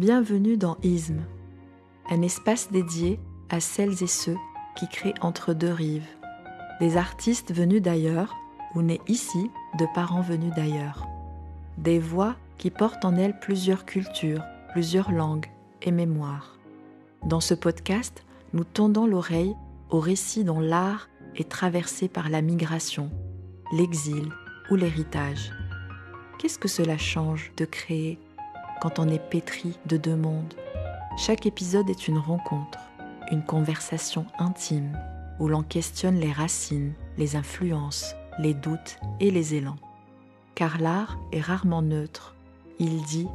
Bienvenue dans Isme, un espace dédié à celles et ceux qui créent entre deux rives, des artistes venus d'ailleurs ou nés ici de parents venus d'ailleurs, des voix qui portent en elles plusieurs cultures, plusieurs langues et mémoires. Dans ce podcast, nous tendons l'oreille aux récits dont l'art est traversé par la migration, l'exil ou l'héritage. Qu'est-ce que cela change de créer quand on est pétri de deux mondes? Chaque épisode est une rencontre, une conversation intime où l'on questionne les racines, les influences, les doutes et les élans. Car l'art est rarement neutre. Il dit,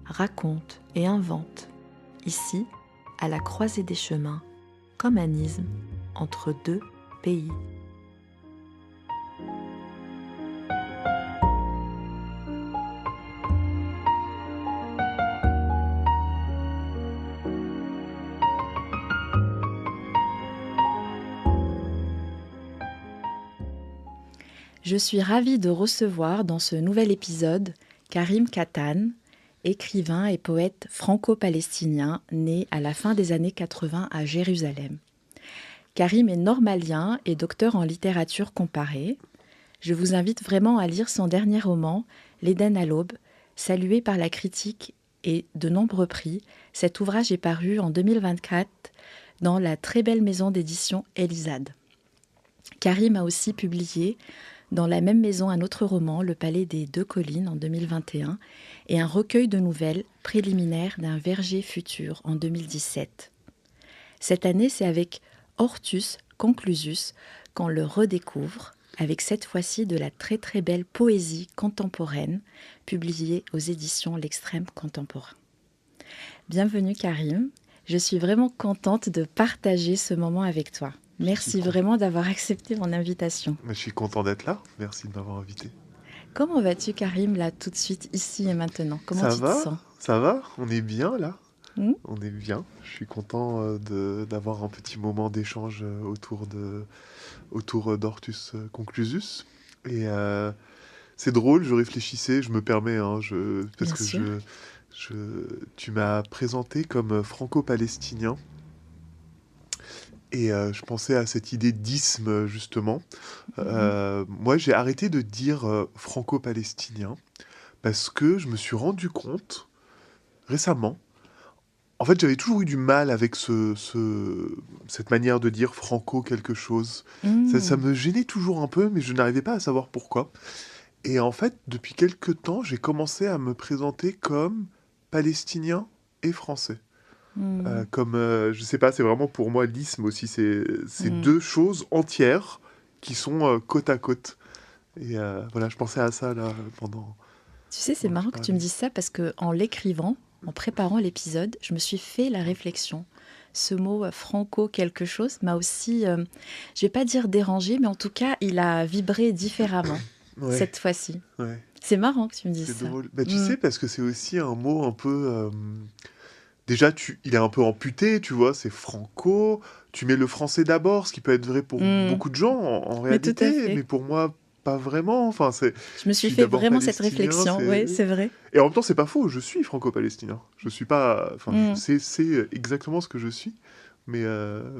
raconte et invente. Ici, à la croisée des chemins, comme un isthme entre deux pays. Je suis ravie de recevoir dans ce nouvel épisode Karim Katan, écrivain et poète franco-palestinien né à la fin des années 80 à Jérusalem. Karim est normalien et docteur en littérature comparée. Je vous invite vraiment à lire son dernier roman, L'Éden à l'aube, salué par la critique et de nombreux prix. Cet ouvrage est paru en 2024 dans la très belle maison d'édition Elisade. Karim a aussi publié dans la même maison un autre roman, Le Palais des Deux Collines, en 2021, et un recueil de nouvelles préliminaires d'un verger futur en 2017. Cette année, c'est avec Hortus Conclusus qu'on le redécouvre, avec cette fois-ci de la très très belle poésie contemporaine, publiée aux éditions L'Extrême Contemporain. Bienvenue Karim, je suis vraiment contente de partager ce moment avec toi. Merci vraiment d'avoir accepté mon invitation. Je suis content d'être là. Merci de m'avoir invité. Comment vas-tu, Karim, là, tout de suite, ici et maintenant? Comment tu te sens? Ça va, on est bien, là. On est bien. Je suis content d'avoir un petit moment d'échange autour d'Hortus Conclusus. Et c'est drôle, je réfléchissais, je me permets, parce que tu m'as présenté comme franco-palestinien. Et je pensais à cette idée d'isme, justement. Moi, j'ai arrêté de dire franco-palestinien parce que je me suis rendu compte, récemment, en fait, j'avais toujours eu du mal avec cette manière de dire franco quelque chose. Ça me gênait toujours un peu, mais je n'arrivais pas à savoir pourquoi. Et en fait, depuis quelques temps, j'ai commencé à me présenter comme palestinien et français. Je sais pas, c'est vraiment pour moi l'isme aussi, c'est deux choses entières qui sont côte à côte. Et voilà, je pensais à ça là pendant... Tu sais, c'est marrant que tu me dises ça parce qu'en l'écrivant, en préparant l'épisode, je me suis fait la réflexion. Ce mot franco quelque chose m'a aussi, je vais pas dire dérangé, mais en tout cas, il a vibré différemment cette fois-ci. Ouais. C'est marrant que tu me dises ça. C'est drôle. Bah, tu sais, parce que c'est aussi un mot un peu... Déjà, il est un peu amputé, tu vois, c'est franco. Tu mets le français d'abord, ce qui peut être vrai pour beaucoup de gens en réalité, mais pour moi, pas vraiment. Enfin, je me suis fait vraiment cette réflexion, oui, c'est vrai. Et en même temps, c'est pas faux, je suis franco-palestinien. Je suis pas... Enfin, c'est exactement ce que je suis. Mais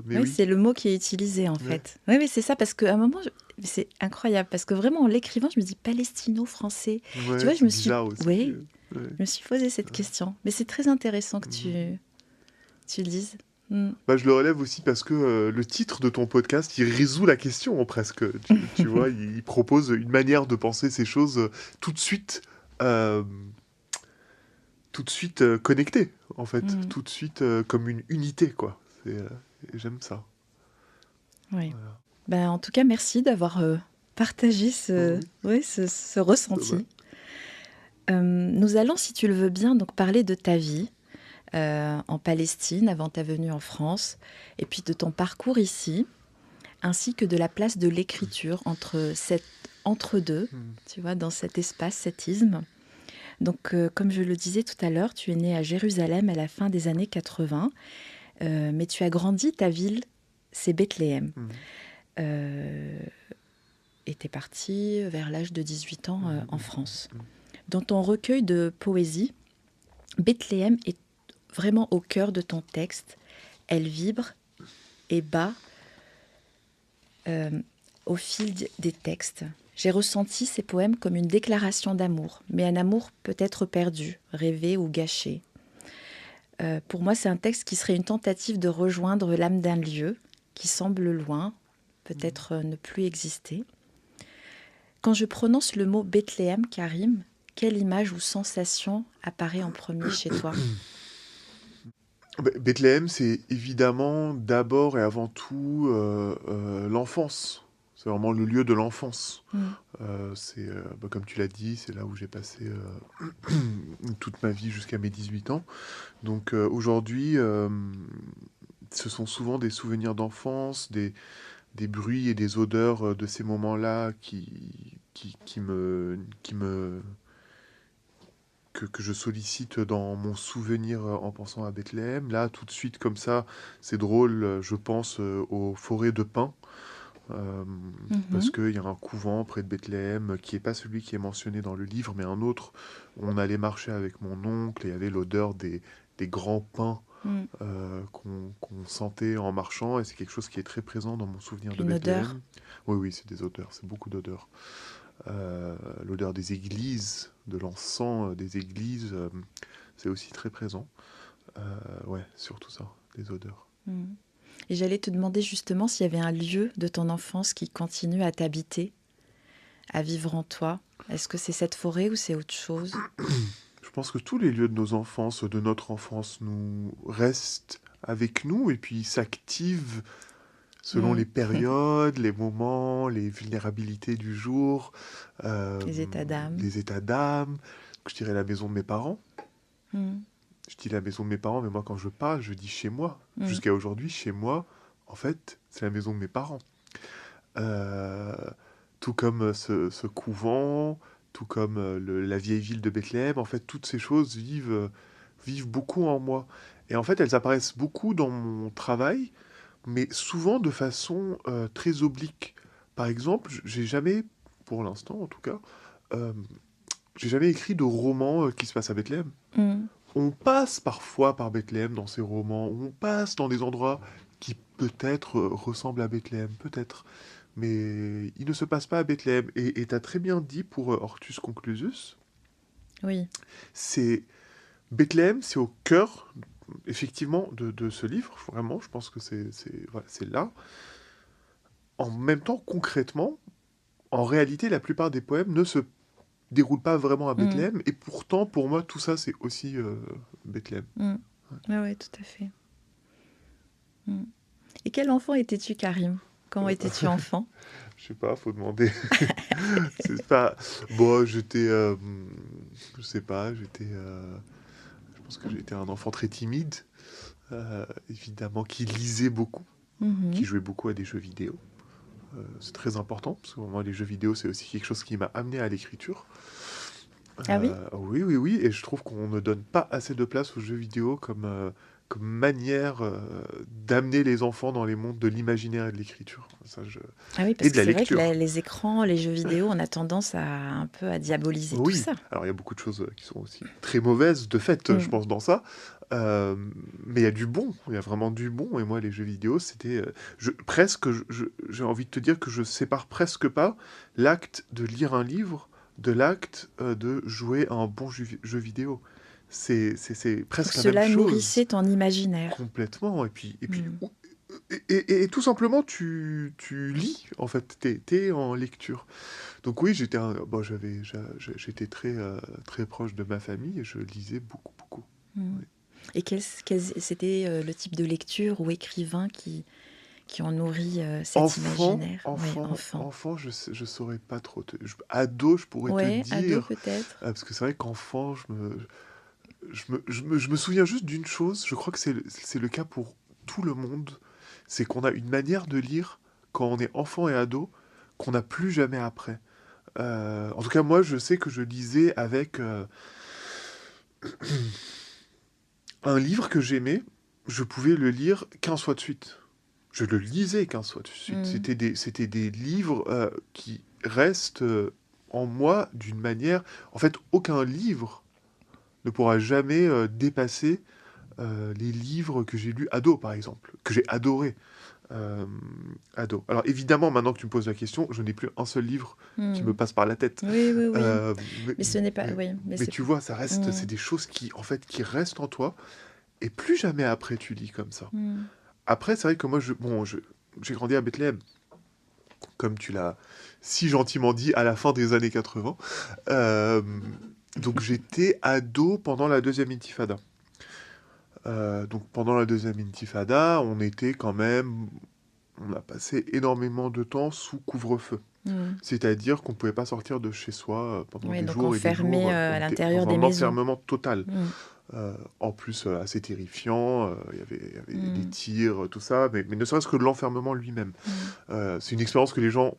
oui, c'est le mot qui est utilisé, en fait. Oui, c'est ça, parce qu'à un moment, c'est incroyable, parce que vraiment, en l'écrivant, je me dis palestino-français. Ouais, tu vois, je me suis... aussi. Oui, je me suis posé cette question. Mais c'est très intéressant que tu le dises. Bah, je le relève aussi parce que le titre de ton podcast, il résout la question presque. Tu vois, il propose une manière de penser ces choses tout de suite connectées, en fait. Tout de suite comme une unité, quoi. Et j'aime ça. Oui. Voilà. Ben, en tout cas, merci d'avoir partagé ce ressenti. Nous allons, si tu le veux bien, donc parler de ta vie en Palestine avant ta venue en France, et puis de ton parcours ici, ainsi que de la place de l'écriture entre deux, tu vois, dans cet espace, cet isthme. Donc, comme je le disais tout à l'heure, tu es né à Jérusalem à la fin des années 80, mais tu as grandi, ta ville, c'est Bethléem. Et tu es parti vers l'âge de 18 ans en France. Dans ton recueil de poésie, Bethléem est vraiment au cœur de ton texte. Elle vibre et bat euh, au fil des textes. J'ai ressenti ces poèmes comme une déclaration d'amour, mais un amour peut-être perdu, rêvé ou gâché. Pour moi, c'est un texte qui serait une tentative de rejoindre l'âme d'un lieu qui semble loin, peut-être ne plus exister. Quand je prononce le mot Bethléem, Karim, quelle image ou sensation apparaît en premier chez toi? Bethléem, c'est évidemment d'abord et avant tout l'enfance. C'est vraiment le lieu de l'enfance. Mm. Comme tu l'as dit, c'est là où j'ai passé toute ma vie jusqu'à mes 18 ans. Donc aujourd'hui, ce sont souvent des souvenirs d'enfance, des bruits et des odeurs de ces moments-là que je sollicite dans mon souvenir en pensant à Bethléem. Là, tout de suite, comme ça, c'est drôle, je pense aux forêts de pins, euh, parce Mhm. qu'il y a un couvent près de Bethléem qui n'est pas celui qui est mentionné dans le livre, mais un autre. On allait marcher avec mon oncle et il y avait l'odeur des grands pins Mm. qu'on sentait en marchant, et c'est quelque chose qui est très présent dans mon souvenir de Une odeur. Bethléem. Oui, oui, c'est des odeurs, c'est beaucoup d'odeurs. L'odeur des églises, de l'encens des églises, c'est aussi très présent. Ouais, surtout ça, les odeurs. Mm. Et j'allais te demander justement s'il y avait un lieu de ton enfance qui continue à t'habiter, à vivre en toi. Est-ce que c'est cette forêt ou c'est autre chose? Je pense que tous les lieux de nos enfances, de notre enfance, nous restent avec nous et puis s'activent selon Mm. les périodes, les moments, les vulnérabilités du jour, euh, Les états d'âme. les états d'âme. Je dirais la maison de mes parents. Mm. Je dis la maison de mes parents, mais moi quand je parle, je dis chez moi. Mm. Jusqu'à aujourd'hui, chez moi, en fait, c'est la maison de mes parents. Euh, tout comme ce couvent, tout comme la vieille ville de Bethléem, en fait, toutes ces choses vivent beaucoup en moi. Et en fait, elles apparaissent beaucoup dans mon travail, mais souvent de façon très oblique. Par exemple, j'ai jamais, pour l'instant en tout cas, euh, j'ai jamais écrit de roman qui se passe à Bethléem. Mm. On passe parfois par Bethléem dans ces romans, on passe dans des endroits qui peut-être ressemblent à Bethléem, peut-être, mais il ne se passe pas à Bethléem. Et tu as très bien dit pour Hortus Conclusus, Oui. c'est Bethléem, c'est au cœur, effectivement, de ce livre, vraiment, je pense que voilà, c'est là. En même temps, concrètement, en réalité, la plupart des poèmes ne se déroulent pas vraiment à Mm. Bethléem, et pourtant, pour moi, tout ça, c'est aussi Bethléem. Mm. Oui, oui, tout à fait. Mm. Et quel enfant étais-tu, Karim? Comment étais-tu enfant? Je sais pas, faut demander. C'est pas. Bon, je sais pas, je pense que j'étais un enfant très timide, évidemment, qui lisait beaucoup, qui Mhm. jouait beaucoup à des jeux vidéo. C'est très important, parce que pour moi, les jeux vidéo, c'est aussi quelque chose qui m'a amené à l'écriture. Ah oui? Oui, oui, oui, et je trouve qu'on ne donne pas assez de place aux jeux vidéo comme manière d'amener les enfants dans les mondes de l'imaginaire et de l'écriture. Ah oui, Et parce de que la c'est vrai que lecture. les écrans, les jeux vidéo, on a tendance à un peu à diaboliser tout Oui, ça. alors il y a beaucoup de choses qui sont aussi très mauvaises, de fait, je Mm. pense, dans ça. Euh, mais il y a du bon, il y a vraiment du bon. Et moi, les jeux vidéo, presque, j'ai envie de te dire que je sépare presque pas l'acte de lire un livre de l'acte de jouer à un bon jeu vidéo. C'est presque la même Cela chose, nourrissait ton imaginaire. complètement. Et puis, Mm. et tout simplement, tu lis, en fait, t'es en lecture. Donc oui, j'étais très proche de ma famille et je lisais beaucoup, beaucoup. Mm. Oui. Et c'était le type de lecture ou écrivain qui ont nourri cet imaginaire? Oui, enfant. Enfant, je saurais pas trop. Ado, je pourrais te Ouais, ado dire, peut-être. parce que c'est vrai qu'enfant, je me souviens juste d'une chose, je crois que c'est le cas pour tout le monde, c'est qu'on a une manière de lire quand on est enfant et ado qu'on n'a plus jamais après. En tout cas, moi, je sais que je lisais avec un livre que j'aimais, je pouvais le lire 15 fois de suite. Je le lisais 15 fois de suite. Mm. C'était des livres qui restent en moi d'une manière... En fait, aucun livre ne pourra jamais dépasser les livres que j'ai lus ado, par exemple, que j'ai adoré. euh, Ado. Alors évidemment, maintenant que tu me poses la question, je n'ai plus un seul livre qui me Hmm. passe par la tête. Oui, oui, oui. Euh, mais, Mais ce n'est pas. mais- Oui, mais mais c'est. tu vois, ça reste, Hmm. c'est des choses qui, en fait, qui restent en toi, et plus jamais après tu lis comme ça. Hmm. Après, c'est vrai que moi, j'ai grandi à Bethléem, comme tu l'as si gentiment dit, à la fin des années 80. Euh, donc j'étais ado pendant la deuxième intifada. Donc pendant la deuxième intifada, on était quand même, on a passé énormément de temps sous couvre-feu. Hmm. C'est-à-dire qu'on ne pouvait pas sortir de chez soi pendant Oui, des donc jours et des jours. enfermé On à était l'intérieur dans des un maisons. enfermement total. Hmm. En plus, assez terrifiant. Il y avait des Hmm. tirs, tout ça. Mais ne serait-ce que l'enfermement lui-même. Hmm. C'est une expérience que les gens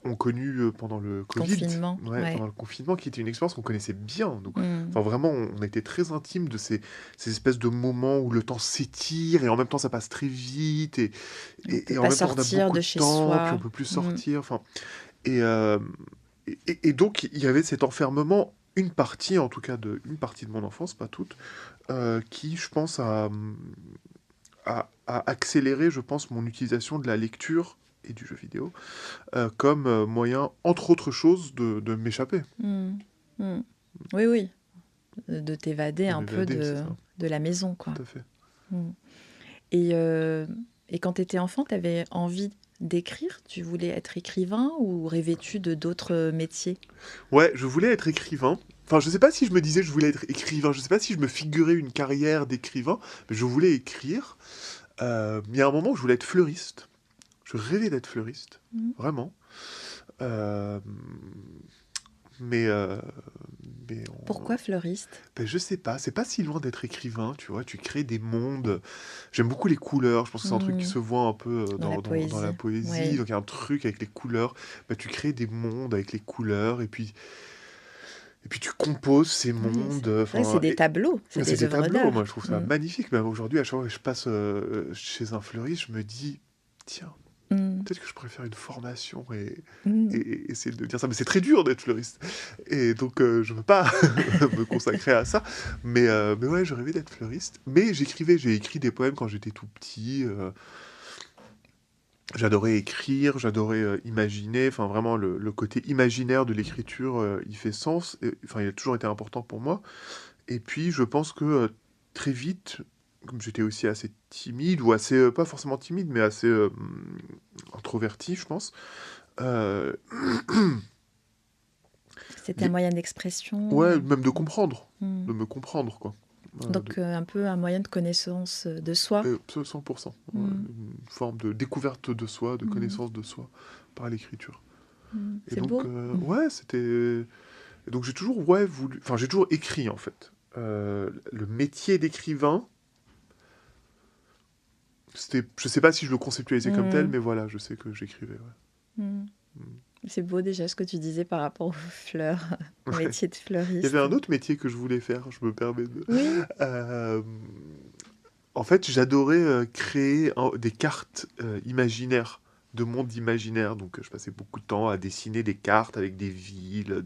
ont connue pendant le Covid, Confinement, ouais, ouais. pendant le confinement, qui était une expérience qu'on connaissait bien. Donc, Hmm. enfin, vraiment, on était très intime de ces espèces de moments où le temps s'étire et en même temps ça passe très vite On ne peut et en pas même temps on a sortir beaucoup de de chez temps, puis on soi. peut plus Hmm. sortir. Enfin, et, euh, et donc il y avait cet enfermement, une partie en tout cas une partie de mon enfance, pas toute, qui je pense a accéléré, je pense, mon utilisation de la lecture et du jeu vidéo comme moyen, entre autres choses, de m'échapper, Hmm. Hmm. Oui, oui. De t'évader de un peu m'évader, c'est ça, de la maison, quoi. tout à fait. Hmm. Et, euh, et quand tu étais enfant, tu avais envie d'écrire? Tu voulais être écrivain ou rêvais-tu de d'autres métiers? Ouais, je voulais être écrivain. Enfin, je sais pas si je me disais je voulais être écrivain, je sais pas si je me figurais une carrière d'écrivain, mais je voulais écrire. Il y a un moment où je voulais être fleuriste. Je rêvais d'être fleuriste, Hmm. vraiment. Euh, mais euh, mais Pourquoi fleuriste? ben, je sais pas, c'est pas si loin d'être écrivain, tu vois, tu crées des mondes. J'aime beaucoup les couleurs, je pense que c'est un truc qui Hmm. se voit un peu Dans la dans la poésie. poésie, Oui. donc il y a un truc avec les couleurs. Ben, tu crées des mondes avec les couleurs, et puis tu composes ces Oui, mondes, c'est enfin, des tableaux, c'est c'est des des œuvres tableaux, moi d'art. je trouve ça Hmm. magnifique. Même aujourd'hui, à chaque fois que je passe chez un fleuriste, je me dis, tiens, Hmm. peut-être que je préfère une formation Hmm. et essayer de dire ça. Mais c'est très dur d'être fleuriste. Et donc, je ne veux pas me consacrer à ça. Mais ouais, je rêvais d'être fleuriste. Mais j'ai écrit des poèmes quand j'étais tout petit. J'adorais écrire, j'adorais imaginer. Enfin, vraiment, le côté imaginaire de l'écriture, il fait sens. Enfin, il a toujours été important pour moi. Et puis, je pense que très vite, comme j'étais aussi assez timide, ou assez, pas forcément timide, mais assez introverti, je pense. euh, C'était un y- moyen d'expression. ouais, même de comprendre, Hmm. de me comprendre, quoi. Donc un peu un moyen de connaissance de soi. 100%. Ouais, Hmm. une forme de découverte de soi, de Hmm. connaissance de soi par l'écriture. Hmm. Et C'est donc, beau. Hmm. ouais, c'était. Et donc, j'ai toujours, ouais, voulu. Enfin, j'ai toujours écrit, en fait. Le métier d'écrivain, c'était. Je sais pas si je le conceptualisais comme tel, Hmm. mais voilà, je sais que j'écrivais, ouais. Hmm. Mm. C'est beau déjà ce que tu disais par rapport aux fleurs, au Ouais. métier de Il y avait fleuriste. un autre métier que je voulais faire, je me permets de. Oui. Euh, En fait, j'adorais créer des cartes imaginaires, de mondes imaginaires. Donc, je passais beaucoup de temps à dessiner des cartes avec des villes,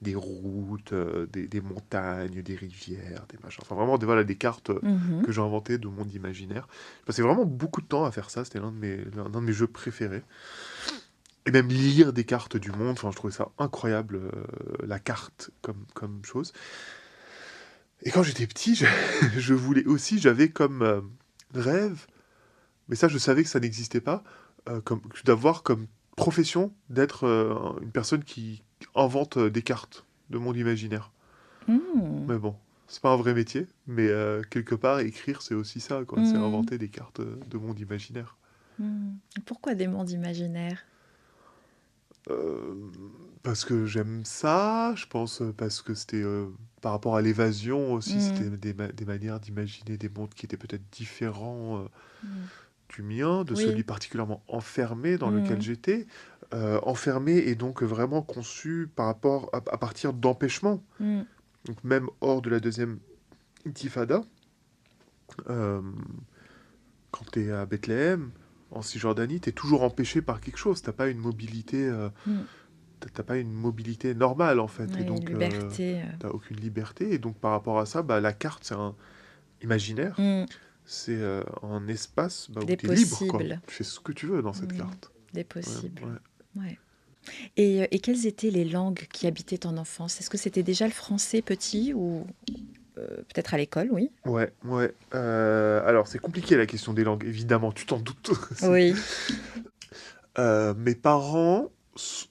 des routes, des montagnes, des rivières, des machins. Enfin, vraiment, voilà, des cartes Mhm. que j'ai inventées de mondes imaginaires. Je passais vraiment beaucoup de temps à faire ça. C'était l'un de mes jeux préférés. Et même lire des cartes du monde. Enfin, je trouvais ça incroyable, la carte comme chose. Et quand j'étais petit, je voulais aussi, j'avais comme rêve, mais ça je savais que ça n'existait pas, d'avoir comme profession d'être une personne qui invente des cartes de monde imaginaire. Hmm. Mais bon, c'est pas un vrai métier, mais quelque part écrire c'est aussi ça, quoi. C'est Hmm. inventer des cartes de monde imaginaire. Hmm. Pourquoi des mondes imaginaires? Euh, Parce que j'aime ça, je pense parce que c'était par rapport à l'évasion aussi, Hmm. c'était des manières d'imaginer des mondes qui étaient peut-être différents Hmm. du mien, de celui Oui. particulièrement enfermé dans lequel Hmm. j'étais, enfermé et donc vraiment conçu par rapport à partir d'empêchements, Hmm. donc même hors de la deuxième intifada, euh, quand tu es à Bethléem, en Cisjordanie, tu es toujours empêché par quelque chose, t'as pas une mobilité, Hmm. t'as pas une mobilité normale en fait, et Oui, donc liberté. t'as aucune liberté, et donc par rapport à ça, bah, la carte imaginaire. Mm. C'est un espace où Des tu es libre, quoi. possibles. Tu fais ce que tu veux dans cette Mm. carte. Des Ouais, possibles. ouais. Ouais. Et quelles étaient les langues qui habitaient ton enfance? Est-ce que c'était déjà le français petit ou peut-être à l'école, oui? Ouais, ouais. Alors, c'est compliqué la question des langues, évidemment, tu t'en doutes. Oui. Mes parents,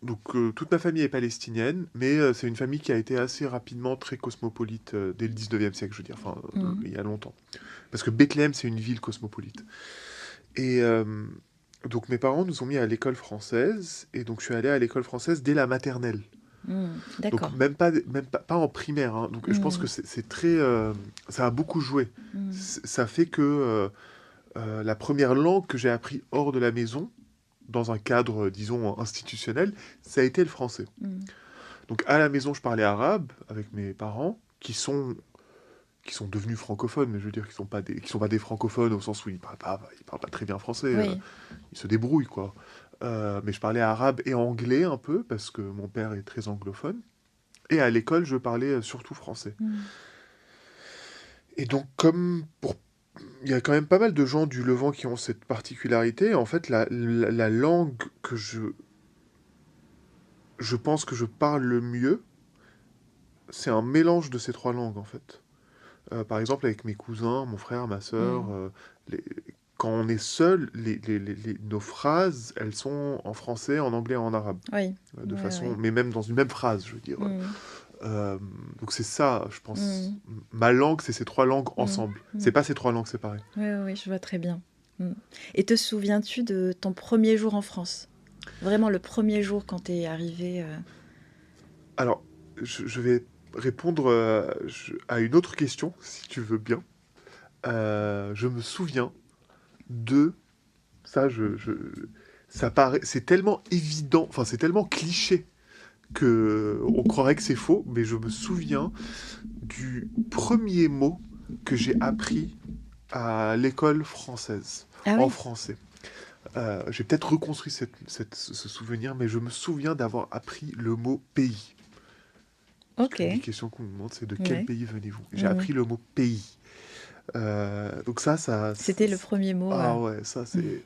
donc toute ma famille est palestinienne, mais c'est une famille qui a été assez rapidement très cosmopolite dès le 19e siècle, je veux dire, enfin, Mm. il y a longtemps. Parce que Bethléem, c'est une ville cosmopolite. Et donc mes parents nous ont mis à l'école française, et donc je suis allé à l'école française dès la maternelle. Mm. Donc D'accord. même pas en primaire, hein. Donc je pense que Mm. c'est très... ça a beaucoup joué. Mm. Ça fait que la première langue que j'ai appris hors de la maison, dans un cadre, disons, institutionnel, ça a été le français. Mm. Donc à la maison, je parlais arabe avec mes parents, qui sont devenus francophones, mais je veux dire qui sont pas des francophones au sens où ils parlent pas très bien français, Oui. ils se débrouillent, quoi. Mais je parlais arabe et anglais un peu, parce que mon père est très anglophone. Et à l'école, je parlais surtout français. Mm. Et donc, il y a quand même pas mal de gens du Levant qui ont cette particularité. En fait, la langue que je pense que je parle le mieux, c'est un mélange de ces trois langues, en fait. Par exemple, avec mes cousins, mon frère, ma sœur, Mm. les- quand on est seul, nos phrases, elles sont en français, en anglais et en arabe. Oui. De Oui, façon, oui. mais même dans une même phrase, je veux dire. Mm. Euh, donc c'est ça, je pense. Mm. Ma langue, c'est ces trois langues Mm. ensemble. C'est Mm. pas ces trois langues séparées. Oui, oui, oui, je vois très bien. Mm. Et te souviens-tu de ton premier jour en France? Vraiment le premier jour quand tu es arrivé Alors, je vais répondre à une autre question, si tu veux bien. Je me souviens de ça. Ça paraît, c'est tellement évident, enfin c'est tellement cliché que on croirait que c'est faux, mais je me souviens du premier mot que j'ai appris à l'école française, Ah en oui, français. J'ai peut-être reconstruit ce souvenir, mais je me souviens d'avoir appris le mot pays. Parce ok. qu'une des questions qu'on me demande, c'est de quel Ouais. pays venez-vous? J'ai Mm. appris le mot pays. Donc C'était le premier mot. ah ouais, ça c'est...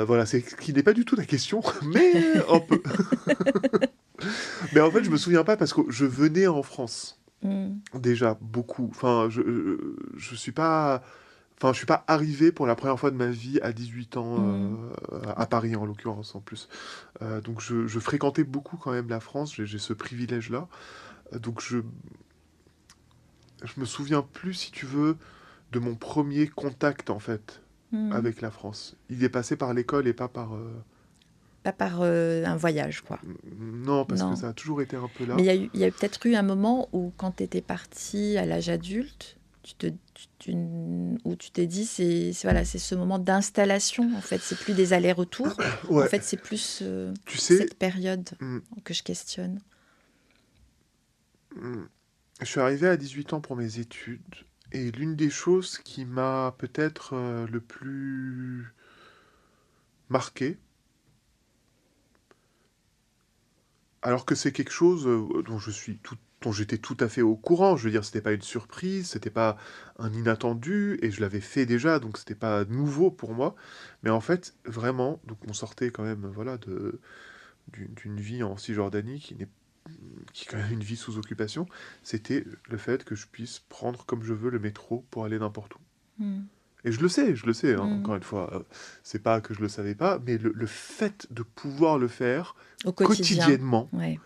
voilà, c'est ce qui n'est pas du tout la question, mais un peu. Mais en fait, je me souviens pas parce que je venais en France. Mm. Déjà, beaucoup. Enfin, je suis pas... Enfin, je suis pas arrivé pour la première fois de ma vie à 18 ans, Mm. à Paris en l'occurrence en plus. Donc je fréquentais beaucoup quand même la France, j'ai ce privilège-là. Donc je me souviens plus, si tu veux, de mon premier contact en fait Mm. avec la France. Il est passé par l'école et pas par... Pas par un voyage, quoi. Non, parce que Non. ça a toujours été un peu Mais là. il y a peut-être eu un moment où, quand tu étais parti à l'âge adulte, où tu t'es dit, voilà, c'est ce moment d'installation, en fait. C'est plus des allers-retours. En Ouais, fait, c'est plus tu sais, cette période mm, que je questionne. mm, je suis arrivé à 18 ans pour mes études, et l'une des choses qui m'a peut-être le plus marqué, alors que c'est quelque chose dont j'étais tout à fait au courant. Je veux dire, c'était pas une surprise, c'était pas un inattendu, et je l'avais fait déjà, donc c'était pas nouveau pour moi. Mais en fait, vraiment, donc on sortait quand même, voilà, d'une vie en Cisjordanie qui est quand même une vie sous occupation. C'était le fait que je puisse prendre comme je veux le métro pour aller n'importe où. Mm. Et je le sais, hein, Mm. encore une fois, c'est pas que je le savais pas, mais le fait de pouvoir le faire Au quotidien. quotidiennement, Ouais.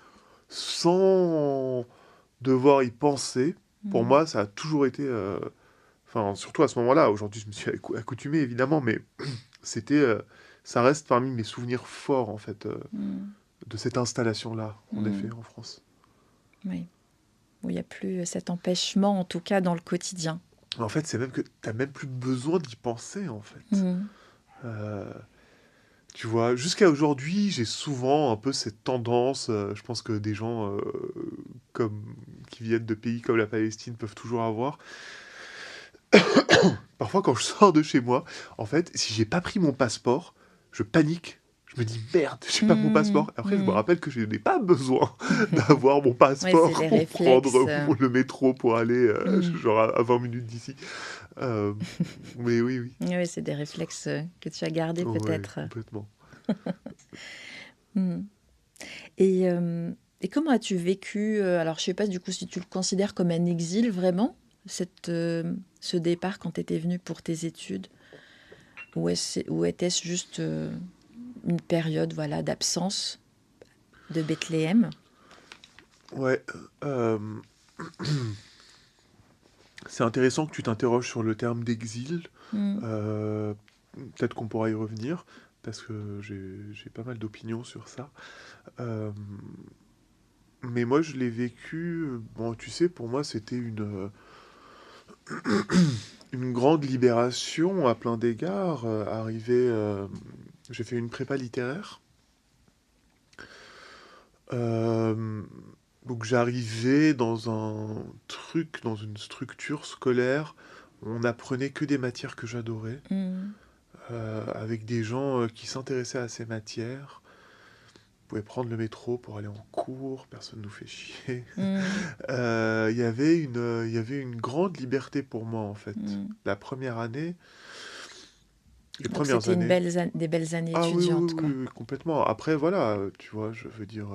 sans devoir y penser, pour Mm. moi, ça a toujours été... Enfin, surtout à ce moment-là, aujourd'hui je me suis accoutumé évidemment, mais c'était... ça reste parmi mes souvenirs forts, en fait, Mm. de cette installation-là, en effet, Mm. en France. Oui. Où il n'y a plus cet empêchement, en tout cas dans le quotidien. En fait, c'est même que t'as même plus besoin d'y penser, en fait. Mm. Euh, Tu vois, jusqu'à aujourd'hui, j'ai souvent un peu cette tendance, je pense que des gens comme, qui viennent de pays comme la Palestine peuvent toujours avoir. Parfois, quand je sors de chez moi, en fait, si j'ai pas pris mon passeport, je panique. Je me dis, merde, j'ai pas mon Mmh, passeport. Après, je me mmh. rappelle que je n'ai pas besoin d'avoir mon Ouais, c'est passeport les pour réflexes. prendre le métro pour aller Mmh. genre à 20 minutes d'ici. Euh, mais oui, oui. Oui, c'est des réflexes que tu as gardés Ouais, peut-être. complètement. Mmh. Et, et comment as-tu vécu, alors je sais pas du coup si tu le considères comme un exil vraiment, ce départ quand tu étais venu pour tes études, ou était-ce juste une période voilà, d'absence de Bethléem? Ouais. euh, c'est intéressant que tu t'interroges sur le terme d'exil. Mm. Euh, Peut-être qu'on pourra y revenir, parce que j'ai pas mal d'opinions sur ça. Euh, mais moi, je l'ai vécu. Bon, tu sais, pour moi, c'était une grande libération à plein d'égards. J'ai fait une prépa littéraire. Euh, donc j'arrivais dans un truc, dans une structure scolaire, où on apprenait que des matières que j'adorais, Mm. avec des gens qui s'intéressaient à ces matières. On pouvait prendre le métro pour aller en cours, personne ne nous fait chier. Mm. Il y avait une grande liberté pour moi en fait. Mm. La première année, les Donc premières c'était années. des belles années Ah oui, oui, étudiantes, oui, quoi. oui, complètement. Après, voilà, tu vois, je veux dire,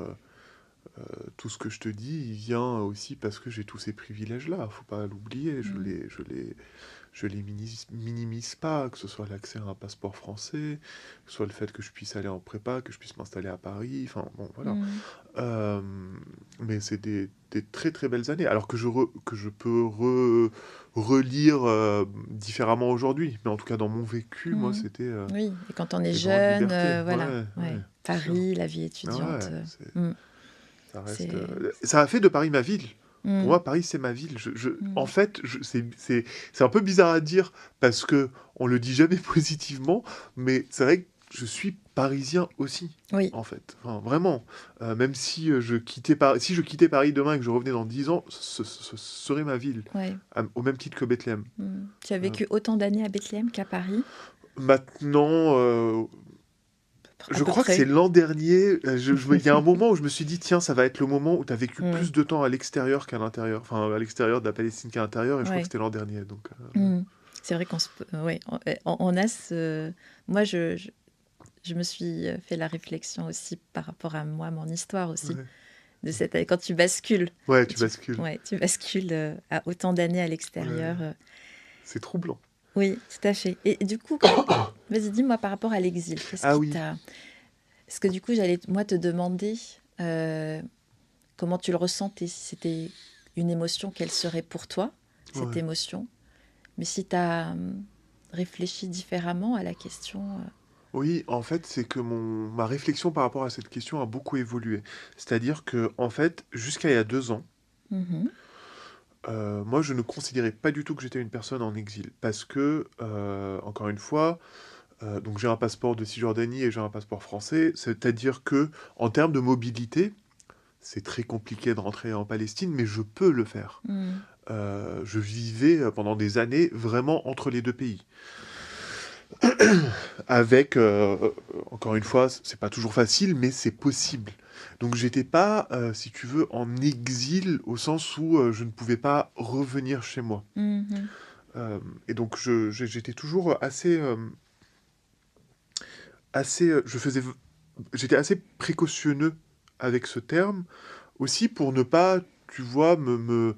tout ce que je te dis, il vient aussi parce que j'ai tous ces privilèges-là. Faut pas l'oublier. Mm. Je les minimise pas, que ce soit l'accès à un passeport français, que ce soit le fait que je puisse aller en prépa, que je puisse m'installer à Paris. Enfin, bon, voilà. Mm. Euh, mais c'est des très très belles années. Alors que je peux relire différemment aujourd'hui. Mais en tout cas, dans mon vécu, moi, Mm. c'était Oui, et quand on est des grandes jeune, libertés. voilà, Ouais, ouais, ouais. c'est sûr. Paris, la vie Ah étudiante, ouais, mm, ça reste. c'est... Ça a fait de Paris ma ville. Pour Mm. moi, Paris, c'est ma ville. En Mm. fait, c'est un peu bizarre à dire parce que on le dit jamais positivement, mais c'est vrai que je suis parisien aussi, Oui, en fait. Enfin, vraiment. Même si si je quittais Paris demain et que je revenais dans 10 ans, ce serait ma ville, ouais. au même titre que Bethléem. Mm. Tu as Euh, vécu autant d'années à Bethléem qu'à Paris? Maintenant, À je peu crois que c'est près. l'an dernier. Il y a un moment où je me suis dit, tiens, ça va être le moment où tu as vécu Mm. plus de temps à l'extérieur qu'à l'intérieur. Enfin, à l'extérieur de la Palestine qu'à l'intérieur, et je crois que Ouais. c'était l'an dernier. Donc, Mm. C'est vrai ouais, on a ce... Moi, je me suis fait la réflexion aussi par rapport à moi, mon histoire aussi, ouais. de cette... Quand tu bascules, Ouais, et tu bascules. ouais, tu bascules à autant d'années à Ouais, l'extérieur. c'est troublant. Oui, tout à fait. Et du coup, vas-y, dis-moi par rapport à l'exil, qu'est-ce Ah qui oui, t'a... Parce que du coup, j'allais, moi, te demander euh, comment tu le ressentais, si c'était une émotion, quelle serait pour toi, cette ouais. émotion. Mais si tu as réfléchi différemment à la question... Oui, en fait, c'est que ma réflexion par rapport à cette question a beaucoup évolué. C'est-à-dire que, en fait, jusqu'à il y a 2 ans, Mhm. moi, je ne considérais pas du tout que j'étais une personne en exil. Parce que, encore une fois, donc j'ai un passeport de Cisjordanie et j'ai un passeport français. C'est-à-dire que, en termes de mobilité, c'est très compliqué de rentrer en Palestine, mais je peux le faire. Mhm. Je vivais pendant des années vraiment entre les deux pays. Avec, encore une fois, c'est pas toujours facile, mais c'est possible. Donc j'étais pas, si tu veux, en exil au sens où je ne pouvais pas revenir chez moi. Mhm. Et donc j'étais toujours je j'étais assez précautionneux avec ce terme, aussi pour ne pas, tu vois, me,